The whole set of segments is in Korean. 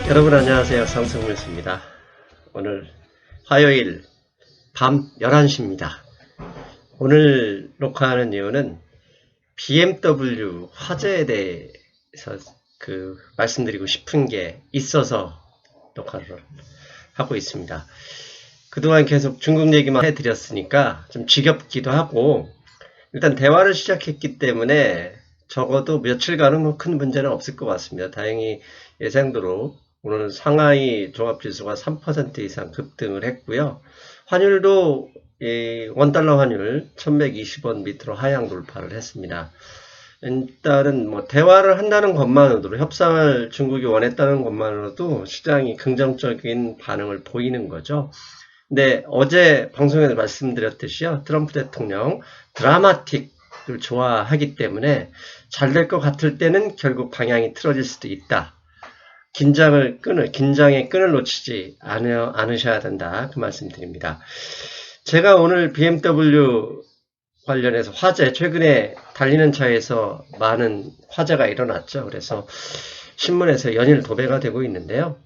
여러분 안녕하세요. 상승뉴스입니다. 오늘 화요일 밤 11시입니다. 오늘 녹화하는 이유는 BMW 화재에 대해서 말씀드리고 싶은 게 있어서 녹화를 하고 있습니다. 그동안 계속 중국 얘기만 해드렸으니까 좀 지겹기도 하고, 일단 대화를 시작했기 때문에 적어도 며칠간은 큰 문제는 없을 것 같습니다. 다행히 예상대로 오늘은 상하이 종합지수가 3% 이상 급등을 했고요. 환율도 원달러 환율 1120원 밑으로 하향 돌파를 했습니다. 일단은 대화를 한다는 것만으로도, 협상을 중국이 원했다는 것만으로도 시장이 긍정적인 반응을 보이는 거죠. 근데 어제 방송에서 말씀드렸듯이요, 트럼프 대통령 드라마틱을 좋아하기 때문에 잘 될 것 같을 때는 결국 방향이 틀어질 수도 있다. 긴장의 끈을 놓치지 않으셔야 된다. 그 말씀 드립니다. 제가 오늘 BMW 관련해서 화재, 최근에 달리는 차에서 많은 화재가 일어났죠. 그래서 신문에서 연일 도배가 되고 있는데요.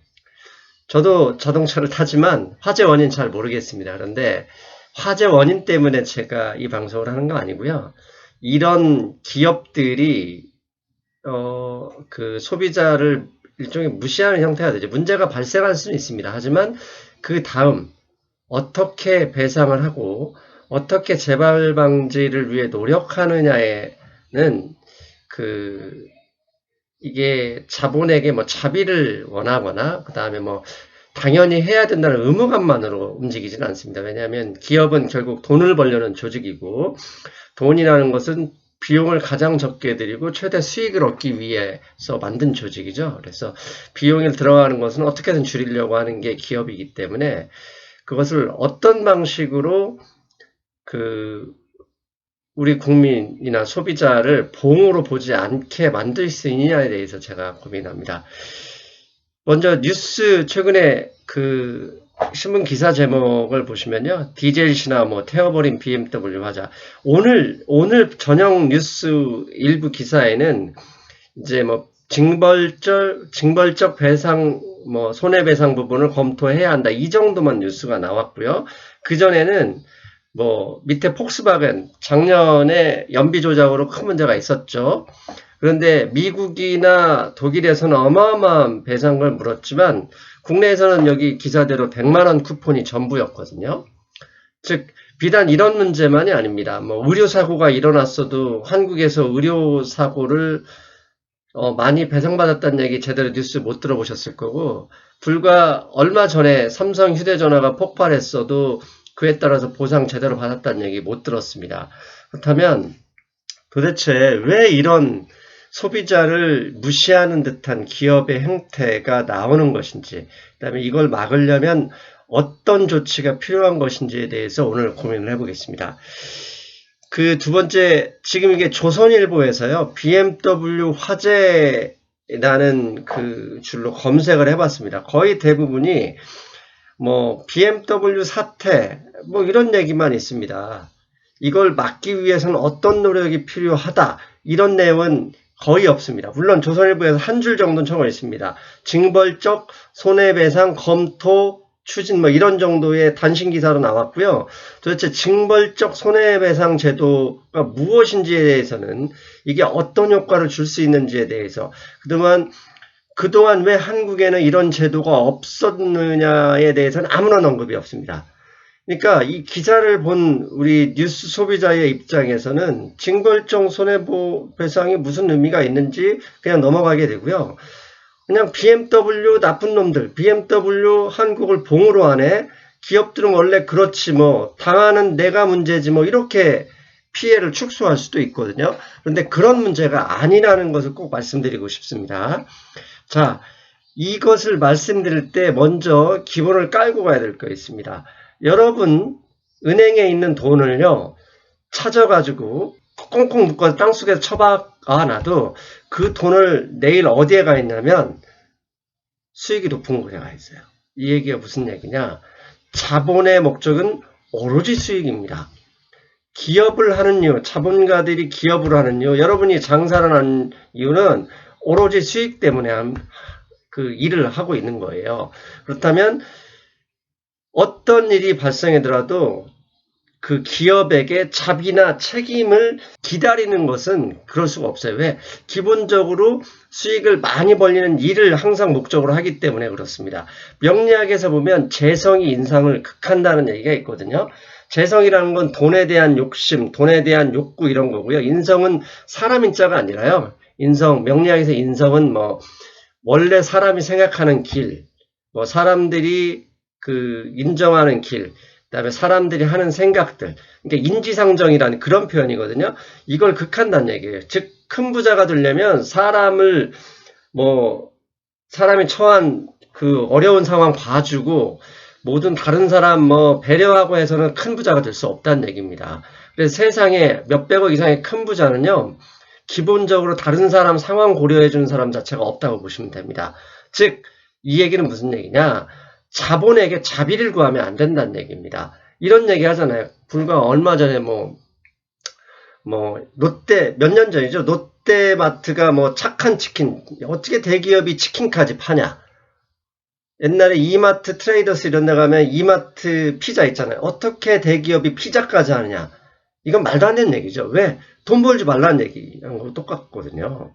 저도 자동차를 타지만 화재 원인 잘 모르겠습니다. 그런데 화재 원인 때문에 제가 이 방송을 하는 거 아니고요. 이런 기업들이 소비자를 일종의 무시하는 형태가 되죠. 문제가 발생할 수는 있습니다. 하지만 그 다음 어떻게 배상을 하고 어떻게 재발 방지를 위해 노력하느냐에는 이게 자본에게 자비를 원하거나 그 다음에 당연히 해야 된다는 의무감만으로 움직이지는 않습니다. 왜냐하면 기업은 결국 돈을 벌려는 조직이고, 돈이라는 것은 비용을 가장 적게 들이고 최대 수익을 얻기 위해서 만든 조직이죠. 그래서 비용이 들어가는 것은 어떻게든 줄이려고 하는 게 기업이기 때문에 그것을 어떤 방식으로 우리 국민이나 소비자를 봉으로 보지 않게 만들 수 있느냐에 대해서 제가 고민합니다. 먼저 뉴스 최근에 신문 기사 제목을 보시면요, 디젤시나 태워버린 BMW 화재. 오늘 저녁 뉴스 일부 기사에는 이제 징벌적 배상, 손해배상 부분을 검토해야 한다. 이 정도만 뉴스가 나왔고요. 그전에는 밑에 폭스바겐, 작년에 연비 조작으로 큰 문제가 있었죠. 그런데 미국이나 독일에서는 어마어마한 배상을 물었지만 국내에서는 여기 기사대로 100만원 쿠폰이 전부였거든요. 즉 비단 이런 문제만이 아닙니다. 의료사고가 일어났어도 한국에서 의료사고를 많이 배상받았다는 얘기 제대로 뉴스 못 들어보셨을 거고, 불과 얼마 전에 삼성 휴대전화가 폭발했어도 그에 따라서 보상 제대로 받았다는 얘기 못 들었습니다. 그렇다면 도대체 왜 이런 소비자를 무시하는 듯한 기업의 행태가 나오는 것인지, 그 다음에 이걸 막으려면 어떤 조치가 필요한 것인지에 대해서 오늘 고민을 해보겠습니다. 두 번째, 지금 이게 조선일보에서요, BMW 화재라는 줄로 검색을 해봤습니다. 거의 대부분이 BMW 사태, 이런 얘기만 있습니다. 이걸 막기 위해서는 어떤 노력이 필요하다, 이런 내용은 거의 없습니다. 물론 조선일보에서 한 줄 정도는 적어 있습니다. 징벌적 손해배상 검토 추진 이런 정도의 단신 기사로 나왔고요. 도대체 징벌적 손해배상 제도가 무엇인지에 대해서는, 이게 어떤 효과를 줄 수 있는지에 대해서, 그동안 왜 한국에는 이런 제도가 없었느냐에 대해서는 아무런 언급이 없습니다. 그러니까 이 기사를 본 우리 뉴스 소비자의 입장에서는 징벌적 손해배상이 무슨 의미가 있는지 그냥 넘어가게 되고요. 그냥 BMW 나쁜 놈들, BMW 한국을 봉으로 하네, 기업들은 원래 그렇지 당하는 내가 문제지 이렇게 피해를 축소할 수도 있거든요. 그런데 그런 문제가 아니라는 것을 꼭 말씀드리고 싶습니다. 자, 이것을 말씀드릴 때 먼저 기본을 깔고 가야 될 거 있습니다. 여러분 은행에 있는 돈을요, 찾아가지고 꽁꽁 묶어서 땅속에 처박아놔도 그 돈을 내일 어디에 가 있냐면 수익이 높은 곳에 가 있어요. 이 얘기가 무슨 얘기냐, 자본의 목적은 오로지 수익입니다. 기업을 하는 이유, 자본가들이 기업을 하는 이유, 여러분이 장사를 하는 이유는 오로지 수익 때문에 그 일을 하고 있는 거예요. 그렇다면 어떤 일이 발생하더라도 그 기업에게 자비나 책임을 기다리는 것은 그럴 수가 없어요. 왜? 기본적으로 수익을 많이 벌리는 일을 항상 목적으로 하기 때문에 그렇습니다. 명리학에서 보면 재성이 인상을 극한다는 얘기가 있거든요. 재성이라는 건 돈에 대한 욕심, 돈에 대한 욕구 이런 거고요. 인성은 사람 인자가 아니라요. 인성, 명리학에서 인성은 뭐 원래 사람이 생각하는 길, 뭐 사람들이 그 인정하는 길, 그다음에 사람들이 하는 생각들, 그러니까 인지상정이라는 그런 표현이거든요. 이걸 극한다는 얘기예요. 즉 큰 부자가 되려면 사람이 처한 그 어려운 상황 봐주고 모든 다른 사람 배려하고 해서는 큰 부자가 될 수 없다는 얘기입니다. 그래서 세상에 몇백억 이상의 큰 부자는요, 기본적으로 다른 사람 상황 고려해 주는 사람 자체가 없다고 보시면 됩니다. 즉 이 얘기는 무슨 얘기냐? 자본에게 자비를 구하면 안 된다는 얘기입니다. 이런 얘기 하잖아요. 불과 얼마 전에 롯데, 몇 년 전이죠. 롯데마트가 착한 치킨, 어떻게 대기업이 치킨까지 파냐. 옛날에 이마트 트레이더스 이런 데 가면 이마트 피자 있잖아요. 어떻게 대기업이 피자까지 하느냐. 이건 말도 안 되는 얘기죠. 왜? 돈 벌지 말라는 얘기랑 거 똑같거든요.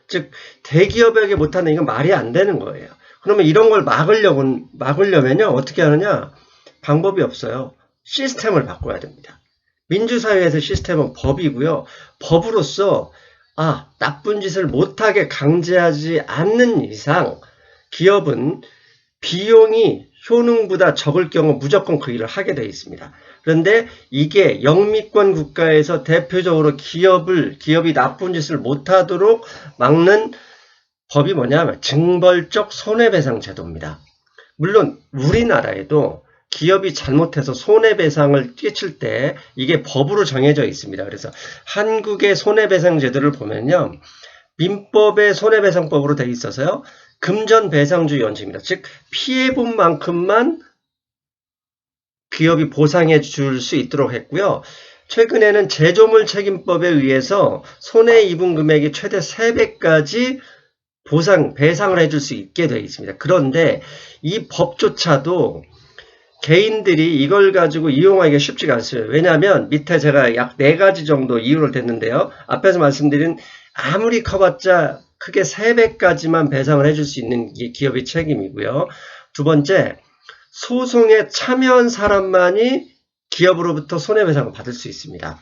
즉 대기업에게 못하는 이건 말이 안 되는 거예요. 그러면 이런 걸 막으려면요, 어떻게 하느냐? 방법이 없어요. 시스템을 바꿔야 됩니다. 민주사회에서 시스템은 법이고요. 법으로서 나쁜 짓을 못하게 강제하지 않는 이상 기업은 비용이 효능보다 적을 경우 무조건 그 일을 하게 되어 있습니다. 그런데 이게 영미권 국가에서 대표적으로 기업이 나쁜 짓을 못하도록 막는 법이 뭐냐면 징벌적 손해배상 제도입니다. 물론 우리나라에도 기업이 잘못해서 손해배상을 끼칠 때 이게 법으로 정해져 있습니다. 그래서 한국의 손해배상 제도를 보면요, 민법의 손해배상법으로 되어 있어서요, 금전배상주의 원칙입니다. 즉 피해본 만큼만 기업이 보상해 줄 수 있도록 했고요. 최근에는 제조물 책임법에 의해서 손해 입은 금액이 최대 3배까지 배상을 해줄 수 있게 되어 있습니다. 그런데 이 법조차도 개인들이 이걸 가지고 이용하기가 쉽지가 않습니다. 왜냐하면 밑에 제가 약 4가지 정도 이유를 댔는데요. 앞에서 말씀드린 아무리 커봤자 크게 3배까지만 배상을 해줄 수 있는 게 기업의 책임이고요. 두 번째, 소송에 참여한 사람만이 기업으로부터 손해배상을 받을 수 있습니다.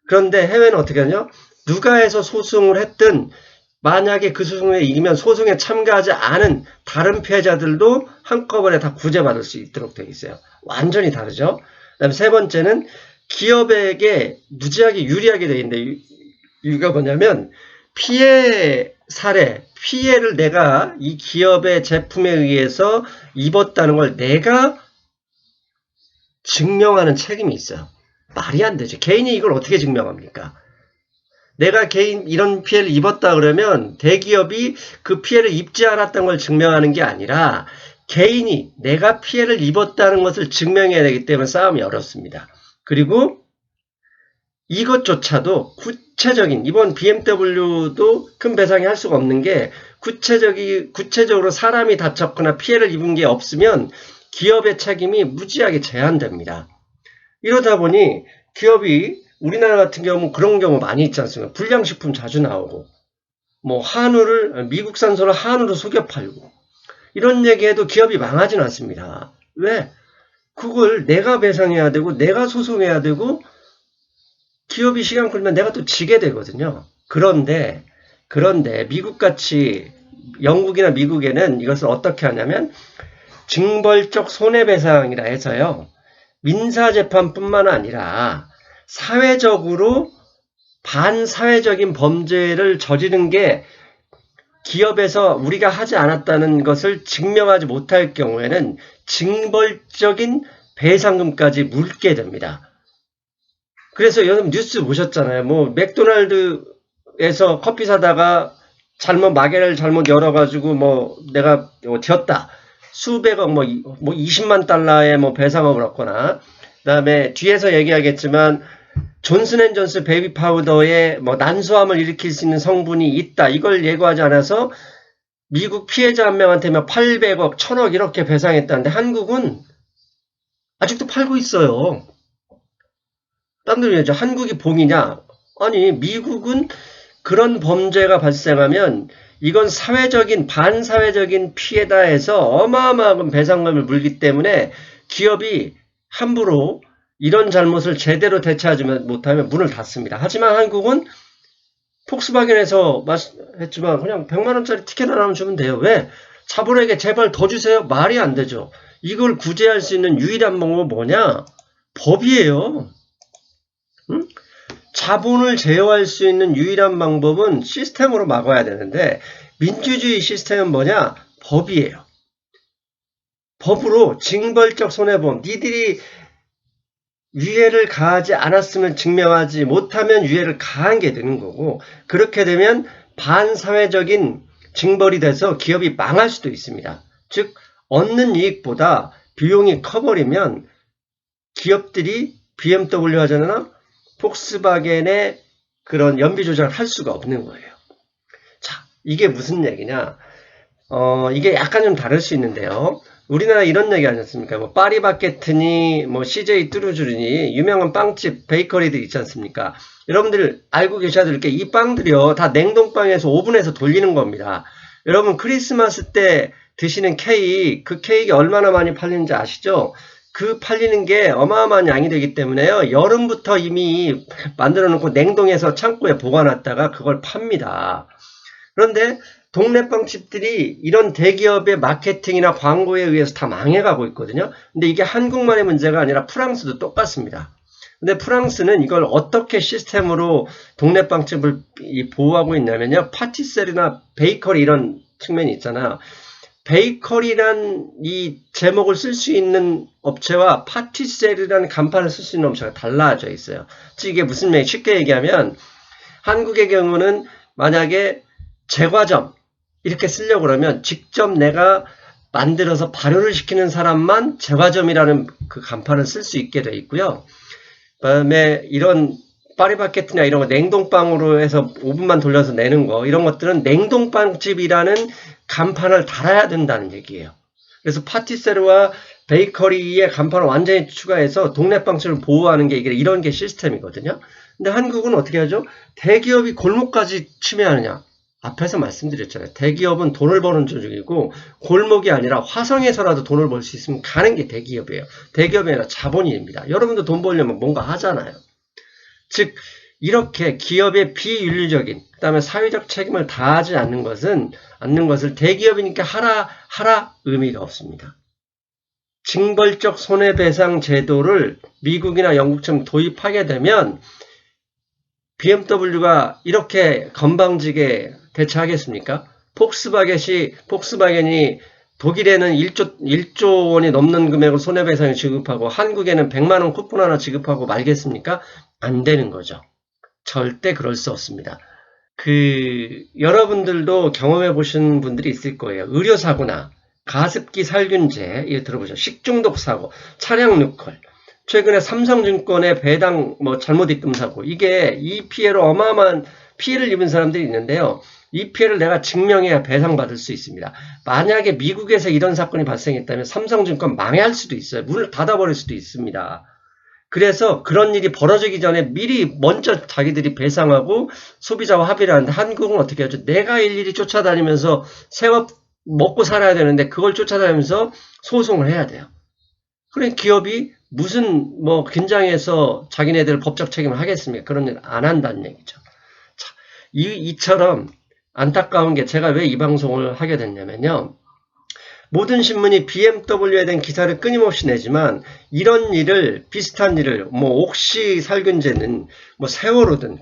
그런데 해외는 어떻게 하냐? 누가 해서 소송을 했든 만약에 그 소송에 이기면 소송에 참가하지 않은 다른 피해자들도 한꺼번에 다 구제받을 수 있도록 되어 있어요. 완전히 다르죠. 그다음에 세 번째는 기업에게 무지하게 유리하게 되어 있는데, 이유가 뭐냐면 피해를 내가 이 기업의 제품에 의해서 입었다는 걸 내가 증명하는 책임이 있어요. 말이 안 되죠. 개인이 이걸 어떻게 증명합니까? 내가 이런 피해를 입었다 그러면 대기업이 그 피해를 입지 않았던 걸 증명하는 게 아니라 개인이 내가 피해를 입었다는 것을 증명해야 되기 때문에 싸움이 어렵습니다. 그리고 이것조차도 구체적인, 이번 BMW도 큰 배상이 할 수가 없는 게 구체적으로 사람이 다쳤거나 피해를 입은 게 없으면 기업의 책임이 무지하게 제한됩니다. 이러다 보니 기업이, 우리나라 같은 경우는 그런 경우 많이 있지 않습니까? 불량식품 자주 나오고, 미국 산소를 한우로 속여 팔고, 이런 얘기해도 기업이 망하진 않습니다. 왜? 그걸 내가 배상해야 되고, 내가 소송해야 되고, 기업이 시간 끌면 내가 또 지게 되거든요. 그런데 미국같이, 영국이나 미국에는 이것을 어떻게 하냐면 징벌적 손해배상이라 해서요, 민사재판뿐만 아니라 사회적으로 반사회적인 범죄를 저지른 게 기업에서 우리가 하지 않았다는 것을 증명하지 못할 경우에는 징벌적인 배상금까지 물게 됩니다. 그래서 여러분 뉴스 보셨잖아요. 맥도날드에서 커피 사다가 마개를 잘못 열어가지고 내가 튀었다. 수백억 20만 달러의 배상업을 얻거나, 그 다음에 뒤에서 얘기하겠지만 존슨앤존슨 베이비 파우더에 난소암을 일으킬 수 있는 성분이 있다. 이걸 예고하지 않아서 미국 피해자 한 명한테만 800억, 1000억 이렇게 배상했다는데 한국은 아직도 팔고 있어요. 딴 얘기죠. 한국이 봉이냐? 아니, 미국은 그런 범죄가 발생하면 이건 사회적인, 반사회적인 피해다 해서 어마어마한 배상금을 물기 때문에 기업이 함부로 이런 잘못을 제대로 대처하지 못하면 문을 닫습니다. 하지만 한국은 폭스바겐에서 말했지만 그냥 100만원짜리 티켓 하나만 주면 돼요. 왜? 자본에게 제발 더 주세요. 말이 안 되죠. 이걸 구제할 수 있는 유일한 방법은 뭐냐? 법이에요. 응? 자본을 제어할 수 있는 유일한 방법은 시스템으로 막아야 되는데 민주주의 시스템은 뭐냐? 법이에요. 법으로 징벌적 손해보험, 니들이 유해를 가하지 않았음을 증명하지 못하면 유해를 가한 게 되는 거고, 그렇게 되면 반사회적인 징벌이 돼서 기업이 망할 수도 있습니다. 즉 얻는 이익보다 비용이 커버리면 기업들이 BMW 하잖아, 폭스바겐의 그런 연비 조작을 할 수가 없는 거예요. 자, 이게 무슨 얘기냐? 이게 약간 좀 다를 수 있는데요. 우리나라 이런 얘기 아니었습니까? 뭐 파리바게트니 뭐 CJ 뚜루쥬르니 유명한 빵집 베이커리들 있지 않습니까? 여러분들 알고 계셔야 될 게 이 빵들이요 다 냉동빵에서 오븐에서 돌리는 겁니다. 여러분 크리스마스 때 드시는 케이크, 그 케이크 얼마나 많이 팔리는지 아시죠? 그 팔리는 게 어마어마한 양이 되기 때문에요. 여름부터 이미 만들어 놓고 냉동해서 창고에 보관했다가 그걸 팝니다. 그런데 동네 빵집들이 이런 대기업의 마케팅이나 광고에 의해서 다 망해가고 있거든요. 근데 이게 한국만의 문제가 아니라 프랑스도 똑같습니다. 근데 프랑스는 이걸 어떻게 시스템으로 동네 빵집을 보호하고 있냐면요. 파티세리나 베이커리 이런 측면이 있잖아요. 베이커리란 이 제목을 쓸 수 있는 업체와 파티세리라는 간판을 쓸 수 있는 업체가 달라져 있어요. 즉 이게 무슨 얘기? 쉽게 얘기하면 한국의 경우는 만약에 제과점 이렇게 쓰려고 그러면 직접 내가 만들어서 발효를 시키는 사람만 제과점이라는 그 간판을 쓸 수 있게 돼 있고요. 그다음에 이런 파리바게트나 이런 거 냉동빵으로 해서 오븐만 돌려서 내는 거 이런 것들은 냉동빵집이라는 간판을 달아야 된다는 얘기예요. 그래서 파티세르와 베이커리의 간판을 완전히 추가해서 동네 빵집을 보호하는 게 이런 게 시스템이거든요. 근데 한국은 어떻게 하죠? 대기업이 골목까지 침해하느냐? 앞에서 말씀드렸잖아요. 대기업은 돈을 버는 조직이고 골목이 아니라 화성에서라도 돈을 벌 수 있으면 가는 게 대기업이에요. 대기업이 아니라 자본인입니다. 여러분도 돈 벌려면 뭔가 하잖아요. 즉 이렇게 기업의 비윤리적인 그다음에 사회적 책임을 다하지 않는 것을 대기업이니까 하라 의미가 없습니다. 징벌적 손해배상 제도를 미국이나 영국처럼 도입하게 되면 BMW가 이렇게 건방지게 대처하겠습니까? 폭스바겐이 독일에는 1조 원이 넘는 금액을 손해배상을 지급하고 한국에는 100만원 쿠폰 하나 지급하고 말겠습니까? 안 되는 거죠. 절대 그럴 수 없습니다. 여러분들도 경험해 보신 분들이 있을 거예요. 의료사고나 가습기 살균제, 이거 들어보죠. 식중독 사고, 차량 누컬. 최근에 삼성증권의 배당 잘못 입금 사고, 이게 이 피해로 어마어마한 피해를 입은 사람들이 있는데요. 이 피해를 내가 증명해야 배상받을 수 있습니다. 만약에 미국에서 이런 사건이 발생했다면 삼성증권 망할 수도 있어요. 문을 닫아버릴 수도 있습니다. 그래서 그런 일이 벌어지기 전에 미리 먼저 자기들이 배상하고 소비자와 합의를 하는데 한국은 어떻게 하죠? 내가 일일이 쫓아다니면서 생업 먹고 살아야 되는데 그걸 쫓아다니면서 소송을 해야 돼요. 그래 기업이 무슨 긴장해서 자기네들 법적 책임을 하겠습니까? 그런 일 안 한다는 얘기죠. 자, 이처럼 안타까운 게 제가 왜 이 방송을 하게 됐냐면요. 모든 신문이 BMW에 대한 기사를 끊임없이 내지만 이런 일을 비슷한 일을 옥시 살균제는 세월호든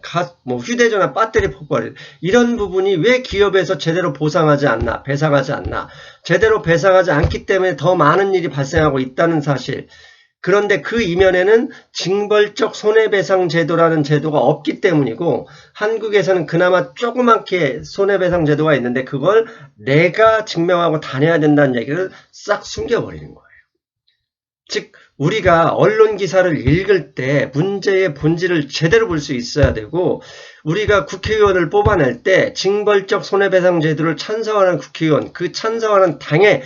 휴대전화 배터리 폭발 이런 부분이 왜 기업에서 제대로 보상하지 않나 배상하지 않나 제대로 배상하지 않기 때문에 더 많은 일이 발생하고 있다는 사실. 그런데 그 이면에는 징벌적 손해배상 제도라는 제도가 없기 때문이고 한국에서는 그나마 조그맣게 손해배상 제도가 있는데 그걸 내가 증명하고 다녀야 된다는 얘기를 싹 숨겨버리는 거예요. 즉 우리가 언론 기사를 읽을 때 문제의 본질을 제대로 볼 수 있어야 되고, 우리가 국회의원을 뽑아낼 때 징벌적 손해배상 제도를 찬성하는 국회의원, 그 찬성하는 당에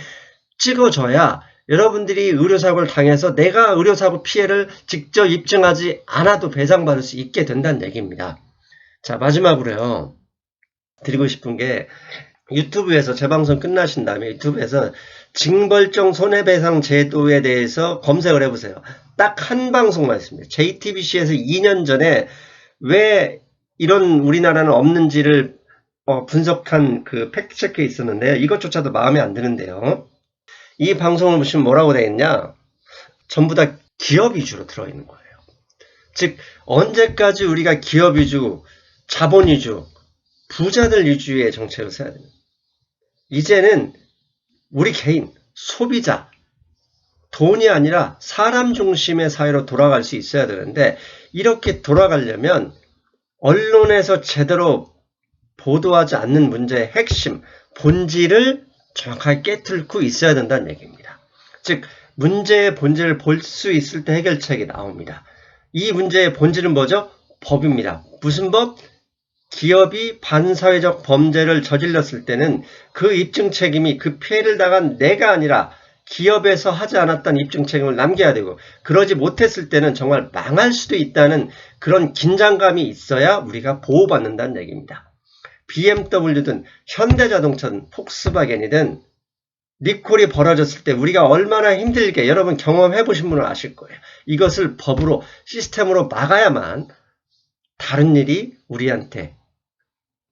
찍어줘야 여러분들이 의료사고를 당해서 내가 의료사고 피해를 직접 입증하지 않아도 배상받을 수 있게 된다는 얘기입니다. 자, 마지막으로요, 드리고 싶은 게, 유튜브에서 재방송 끝나신 다음에 유튜브에서 징벌적 손해배상 제도에 대해서 검색을 해보세요. 딱 한 방송만 있습니다. JTBC에서 2년 전에 왜 이런 우리나라는 없는지를 분석한 그 팩트체크에 있었는데요. 이것조차도 마음에 안 드는데요. 이 방송을 보시면 뭐라고 되어 있냐? 전부 다 기업 위주로 들어있는 거예요. 즉 언제까지 우리가 기업 위주, 자본 위주, 부자들 위주의 정책을 써야 됩니다. 이제는 우리 개인, 소비자, 돈이 아니라 사람 중심의 사회로 돌아갈 수 있어야 되는데, 이렇게 돌아가려면 언론에서 제대로 보도하지 않는 문제의 핵심, 본질을 정확하게 깨뚫고 있어야 된다는 얘기입니다. 즉 문제의 본질을 볼 수 있을 때 해결책이 나옵니다. 이 문제의 본질은 뭐죠? 법입니다. 무슨 법? 기업이 반사회적 범죄를 저질렀을 때는 그 입증 책임이 그 피해를 당한 내가 아니라 기업에서 하지 않았던 입증 책임을 남겨야 되고, 그러지 못했을 때는 정말 망할 수도 있다는 그런 긴장감이 있어야 우리가 보호받는다는 얘기입니다. BMW든 현대자동차든 폭스바겐이든 리콜이 벌어졌을 때 우리가 얼마나 힘들게, 여러분 경험해 보신 분은 아실 거예요. 이것을 법으로, 시스템으로 막아야만 다른 일이 우리한테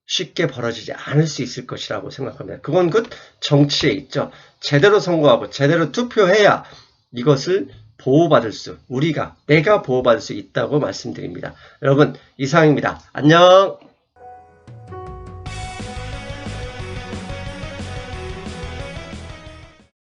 쉽게 벌어지지 않을 수 있을 것이라고 생각합니다. 그건 그 정치에 있죠. 제대로 선거하고 제대로 투표해야 이것을 보호받을 수, 내가 보호받을 수 있다고 말씀드립니다. 여러분 이상입니다. 안녕.